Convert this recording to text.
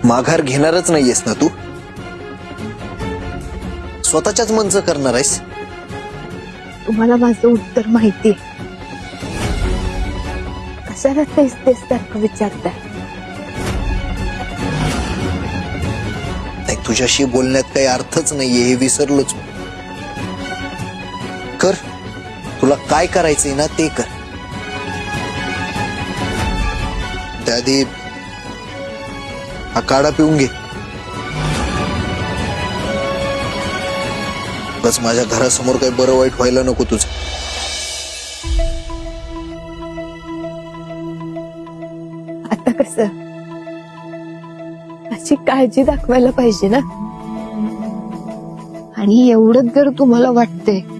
माघार घेणारच नाहीयेस ना तू? स्वतःच्याच मनचं करणार आहेस? तुम्हाला माझं उत्तर माहितीये. कशाला तेच तेच सारखं विचारताय? नाही, तुझ्याशी बोलण्यात काही अर्थच नाहीये हे विसरलोच. कर, तुला काय करायचंय ना ते कर. त्याआधी हा काढा पिऊन घे. बस माझ्या घरासमोर काही बरं वाईट व्हायला नको तुझं. आता कसं? अशी काळजी दाखवायला पाहिजे ना. आणि एवढंच जर तुम्हाला वाटतंय